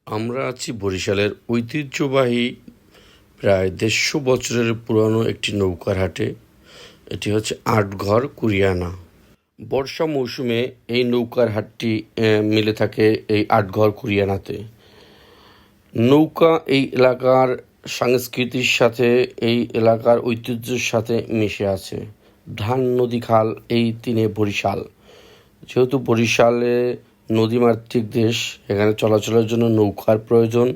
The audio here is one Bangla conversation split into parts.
আমরা আছি বরিশালের ঐতিহ্যবাহী প্রায় ১৫০ বছরের পুরানো একটি নৌকার হাটে। এটি হচ্ছে আটঘর কুরিয়ানা। বর্ষা মৌসুমে এই নৌকার হাটটি মিলে থাকে এই আটঘর কুরিয়ানাতে। নৌকা এই এলাকার সংস্কৃতির সাথে, এই এলাকার ঐতিহ্যের সাথে মিশে আছে। ধান নদী খাল এই তিনে বরিশাল। যেহেতু বরিশালে নদীমাতৃক দেশ, এখানে চলাচলের জন্য নৌকার প্রয়োজন।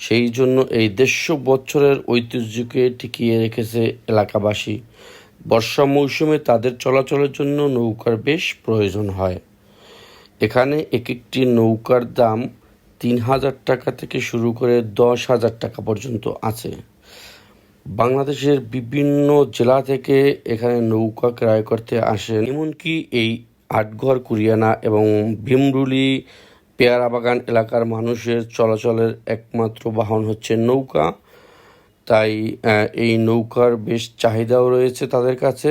সেই জন্য এই ১৫০ বছরের ঐতিহ্যকে টিকিয়ে রেখেছে এলাকাবাসী। বর্ষা মৌসুমে তাদের চলাচলের জন্য নৌকার বেশ প্রয়োজন হয়। এখানে এক একটি নৌকার দাম ৩,০০০ টাকা থেকে শুরু করে ১০,০০০ টাকা পর্যন্ত আছে। বাংলাদেশের বিভিন্ন জেলা থেকে এখানে নৌকা ক্রয় করতে আসেন। এমনকি এই আটঘর কুরিয়ানা এবং ভীমরুলি পেয়ারা বাগান এলাকার মানুষের চলাচলের একমাত্র বাহন হচ্ছে নৌকা। তাই এই নৌকার বেশ চাহিদাও রয়েছে তাদের কাছে।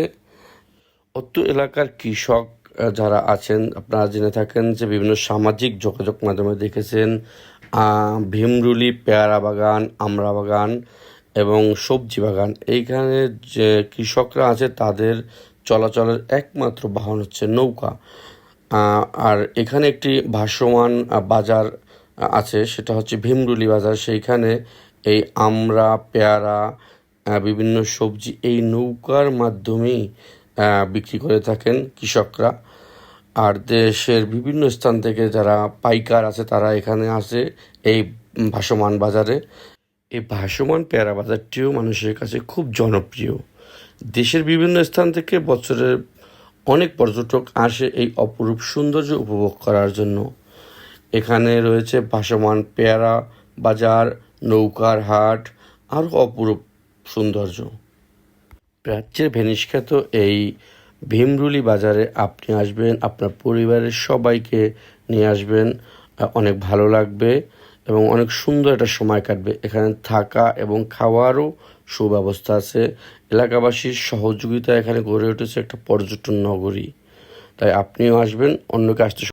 অত্র এলাকার কৃষক যারা আছেন, আপনারা জেনে থাকেন যে বিভিন্ন সামাজিক যোগাযোগ মাধ্যমে দেখেছেন ভীমরুলি পেয়ারা বাগান, আমড়া বাগান এবং সবজি বাগান। এইখানে যে কৃষকরা আছে তাদের চলাচলের একমাত্র বাহন হচ্ছে নৌকা। আর এখানে একটি ভাসমান বাজার আছে, সেটা হচ্ছে ভীমরুলি বাজার। সেইখানে এই আমড়া, পেয়ারা, বিভিন্ন সবজি এই নৌকার মাধ্যমেই বিক্রি করে থাকেন কৃষকরা। আর দেশের বিভিন্ন স্থান থেকে যারা পাইকার আছে তারা এখানে আসে এই ভাসমান বাজারে। এই ভাসমান পেয়ারা বাজারটিও মানুষের কাছে খুব জনপ্রিয়। দেশের বিভিন্ন স্থান থেকে বছরের অনেক পর্যটক আসে এই অপরূপ সৌন্দর্য উপভোগ করার জন্য। এখানে রয়েছে ভাসমান পেয়ারা বাজার, নৌকার হাট, আরও অপরূপ সৌন্দর্য। প্রাচ্যের ভেনিস খ্যাত এই ভীমরুলি বাজারে আপনি আসবেন, আপনার পরিবারের সবাইকে নিয়ে আসবেন। অনেক ভালো লাগবে এবং অনেক সুন্দর একটা সময় কাটবে। এখানে থাকা এবং খাওয়ারও সুব্যবস্থা আছে। এলাকাবাসীর সহযোগিতা এখানে গড়ে উঠেছে একটা পর্যটন নগরী। তাই আপনিও আসবেন, অন্যকে আসতে